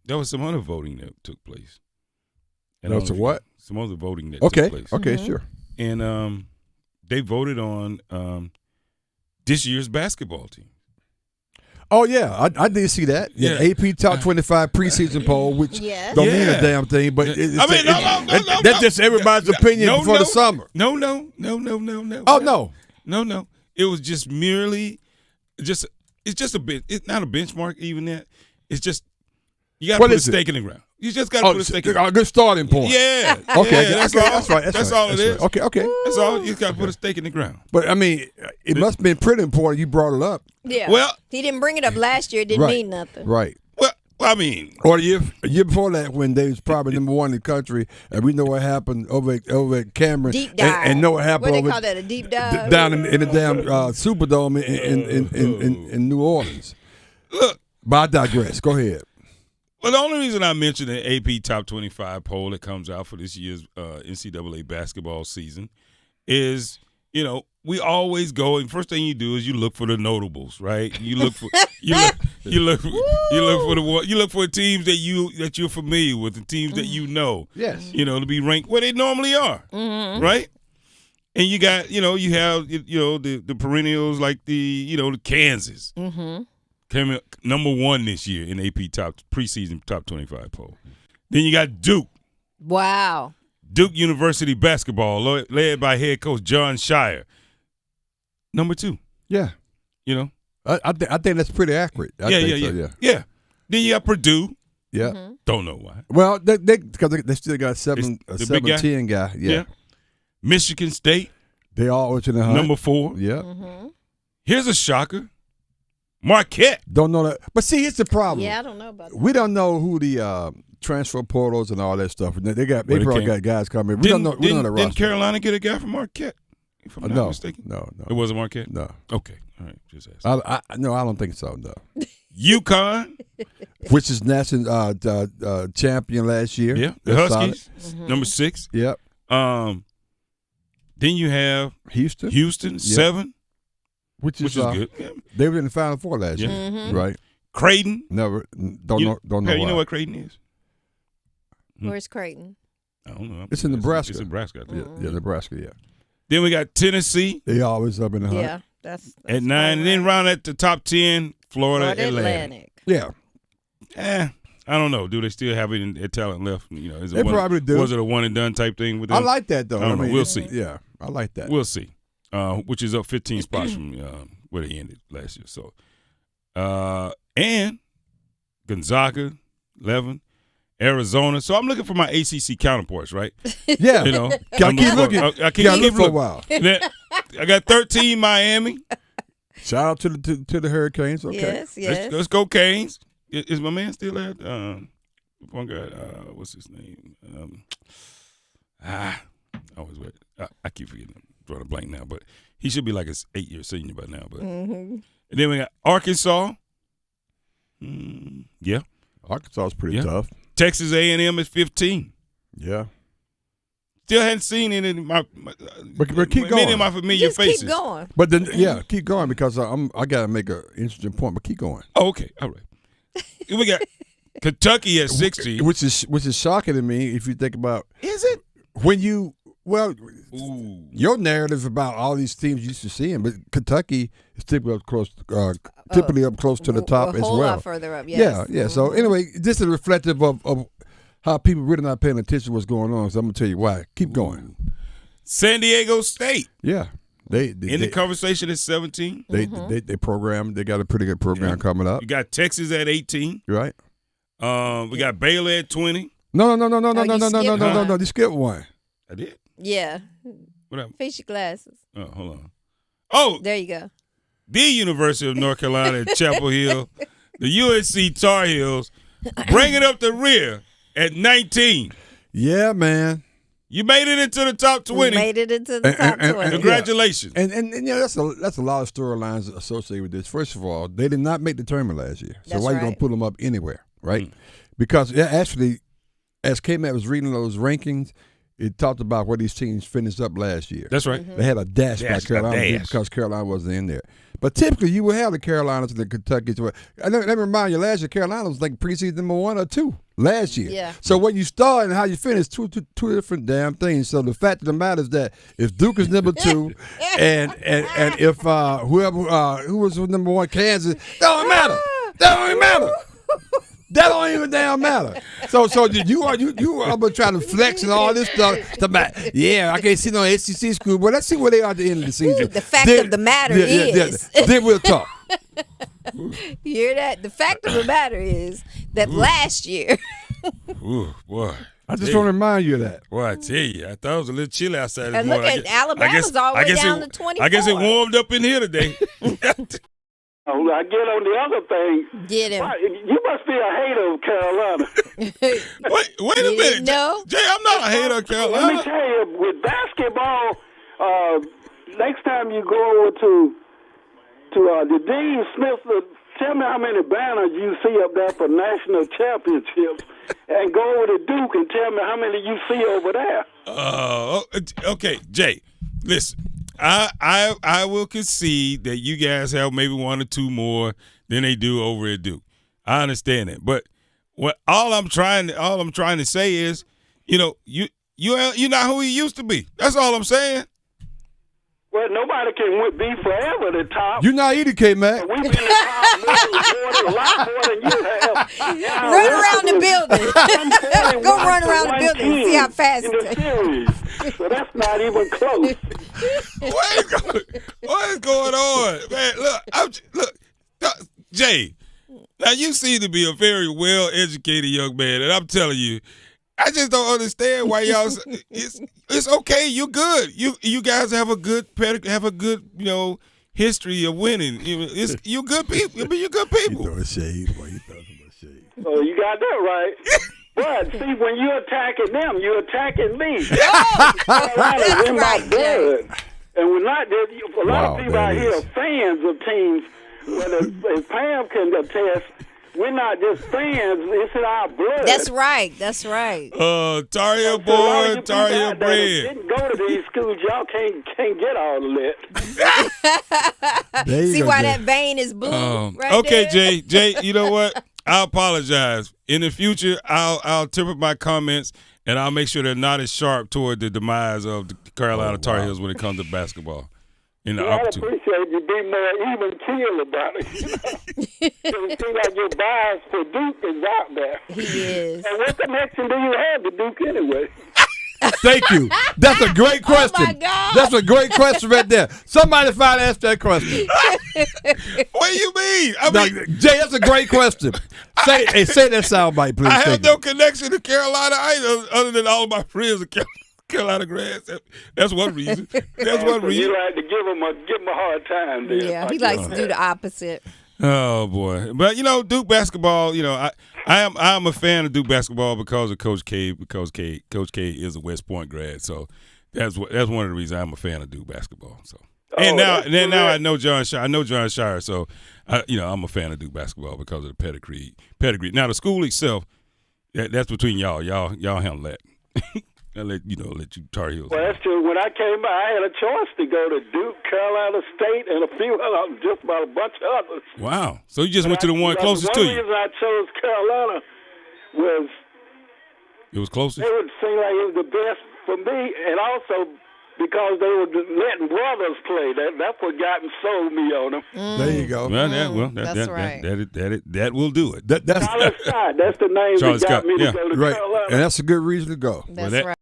There was some other voting that took place. And there was what? Some other voting that took place. Okay, sure. And they voted on this year's basketball team. Oh, yeah, I did see that. Yeah, AP Top 25 preseason poll, which don't mean a damn thing, but that's just everybody's opinion for the summer. No. Oh, no. No. It was just merely it's just a bit. It's not a benchmark even that. It's just you got to put a stake in the ground. You just got to put a stake in the ground. A good starting point. Yeah. Okay. That's right. That's all it is. Right. Okay. That's all. You got to put a stake in the ground. But, I mean, it must have been pretty important you brought it up. Yeah. Well, he didn't bring it up last year. It didn't mean nothing. Right. Well, I mean. Or a year before that when they was probably number one in the country, and we know what happened over at Cameron. Deep dive. And know what happened What they call that, a deep dive? Down in the damn Superdome in New Orleans. Look. But I digress. Go ahead. Well, the only reason I mentioned the AP Top 25 poll that comes out for this year's NCAA basketball season is, we always go and first thing you do is you look for the notables, right? You look for you look for teams that you're familiar with, the teams that you know. Yes. To be ranked where they normally are, right? And you got you have the perennials like the Kansas. Mm-hmm. Came in number one this year in AP preseason top 25 poll. Then you got Duke. Wow. Duke University basketball, led by head coach John Shire. Number 2. Yeah. I think that's pretty accurate. Yeah. Then you got Purdue. Yeah. Mm-hmm. Don't know why. Well, because they still got a 7-10 guy. Yeah. Michigan State. They always in the hunt. Number 4. Yeah. Mm-hmm. Here's a shocker. Marquette. Don't know that. But see, here's the problem. Yeah, I don't know about that. We don't know who the transfer portals and all that stuff. They probably got guys coming. We don't know the roster. Didn't Carolina get a guy from Marquette? If I'm not mistaken. No. It wasn't Marquette? No. Okay. All right. Just ask. No, I don't think so, no. UConn. Which is national champion last year. Yeah. The Huskies. Number 6. Yep. Then you have Houston, 7. Which is good. Yeah. They were in the Final Four last year, right? Creighton. Never. Don't know. You know what Creighton is? Where's Creighton? I don't know. It's in Nebraska. It's Nebraska. Yeah, Nebraska. Yeah. Then we got Tennessee. They always up in the hunt. Yeah, that's at 9, and then round at the top 10, Florida Atlantic. Yeah. I don't know. Do they still have it in talent left? Is it they probably do. Was it a one and done type thing with them? I like that though. I don't know. We'll see. Yeah, I like that. We'll see. Which is up 15 spots from where they ended last year. So, and Gonzaga, 11, Arizona. So I'm looking for my ACC counterparts, right? Yeah. I keep looking. I keep looking for a while. I got 13 Miami. Shout out to the Hurricanes. Okay. Yes. Let's go Canes. Is my man still at? One guy. What's his name? I always wait. I keep forgetting him. Drawing a blank now, but he should be like an 8-year senior by now. But and then we got Arkansas. Yeah, Arkansas is pretty tough. Texas A&M is 15. Yeah, still hadn't seen any of my but keep going. Many of my familiar faces. Keep going. But then keep going because I got to make an interesting point. But keep going. Oh, okay, all right. We got Kentucky at 16, which is shocking to me if you think about. Is it when you? Well, your narrative about all these teams you used to see, but Kentucky is typically up close to the top as well. A whole lot further up, yes. Yeah. So anyway, this is reflective of how people really not paying attention to what's going on. So I'm gonna tell you why. Keep going. San Diego State. Yeah, they in the conversation at 17. They program. They got a pretty good program coming up. You got Texas at 18. Right. We got Baylor at 20. No. You skipped one. I did. Yeah. What happened? Face your glasses. Oh, hold on. Oh, there you go. The University of North Carolina at Chapel Hill, the UNC Tar Heels, bring it up the rear at 19. Yeah, man. You made it into the top 20. Made it into the top 20. Congratulations. And that's a lot of storylines associated with this. First of all, they did not make the tournament last year. So why are you going to put them up anywhere, right? Because actually, as Kmac was reading those rankings, it talked about where these teams finished up last year. That's right. They had a dash by Carolina because Carolina wasn't in there. But typically, you would have the Carolinas and the Kentucky. And let me remind you, last year, Carolina was like preseason number 1 or 2 last year. Yeah. So when you start and how you finish, two different damn things. So the fact of the matter is that if Duke is number 2 and if who was number 1, Kansas, that don't matter. That don't even matter. That don't even damn matter. So you are trying to flex and all this stuff. Yeah, I can't see no SEC school, but let's see where they are at the end of the season. The fact of the matter is. Then we'll talk. You hear that? The fact of the matter is that last year. Ooh, boy. I just want to remind you of that. Boy, I tell you, I thought it was a little chilly outside this And morning. look at Alabama's all the way down to 24. I guess it warmed up in here today. I get on the other thing. Get him. You must be a hater of Carolina. Wait a minute. No. Jay, I'm not a hater of Carolina. Let me tell you, with basketball, next time you go over to the Dean Smith, tell me how many banners you see up there for national championships, and go over to Duke and tell me how many you see over there. Okay, Jay, listen. I will concede that you guys have maybe 1 or 2 more than they do over at Duke. I understand that, but all I'm trying to say is, you're not who you used to be. That's all I'm saying. Well, nobody can be forever the top. You're not either, Kmac. We've been the top a lot more than you have. Run around the building. Go run around the building and see how fast in the series. So that's not even close. What is going on, man? Look, Jay. Now you seem to be a very well-educated young man, and I'm telling you, I just don't understand why y'all. It's okay. You're good. You guys have a good history of winning. You're good people. I mean, you're good people. You throwing shade? Why you throwing so much shade? Oh, you got that right. But see, when you're attacking them, you're attacking me. That's in right, my blood. And we're not. A lot of people out here are fans of teams. But as Pam can attest, we're not just fans. It's in our blood. That's right. That's right. Tar Heel born, Tar Heel bred. Didn't go to these schools. Y'all can't get all of that. See why that vein is blue? Right okay, there? Jay. You know what? I apologize. In the future, I'll temper my comments, and I'll make sure they're not as sharp toward the demise of the Carolina Tar Heels when it comes to basketball. I appreciate you being more even keel about it. It seems like your bias for Duke is out there. He is. And what connection do you have to Duke anyway? Thank you. That's a great question. Oh my God. That's a great question right there. Somebody finally asked that question. What do you mean? Jay, that's a great question. Say that soundbite, please. I have no connection to Carolina either, other than all of my friends are Carolina grads. That's one reason. That's one reason. You like to give them a hard time. Then. Yeah, he likes to do the opposite. Oh boy! But Duke basketball. I am a fan of Duke basketball because of Coach K. Because Coach K is a West Point grad, so that's one of the reasons I'm a fan of Duke basketball. So now I know John Shire. I know John Shire, so I'm a fan of Duke basketball because of the pedigree. Now the school itself, that's between y'all. Y'all handle that. I'll let you Tar Heels. Well, that's true. When I came by, I had a choice to go to Duke, Carolina State, and a few other, just about a bunch of others. Wow. So you just went to the one closest to you. The reason I chose Carolina was it was closest? It would seem like it was the best for me, and also because they were letting brothers play. That's what sold me on them. There you go. That's right. That will do it. Charlie Scott, that's the name Charlie that got Scott, me to go to Carolina. And that's a good reason to go. That's right.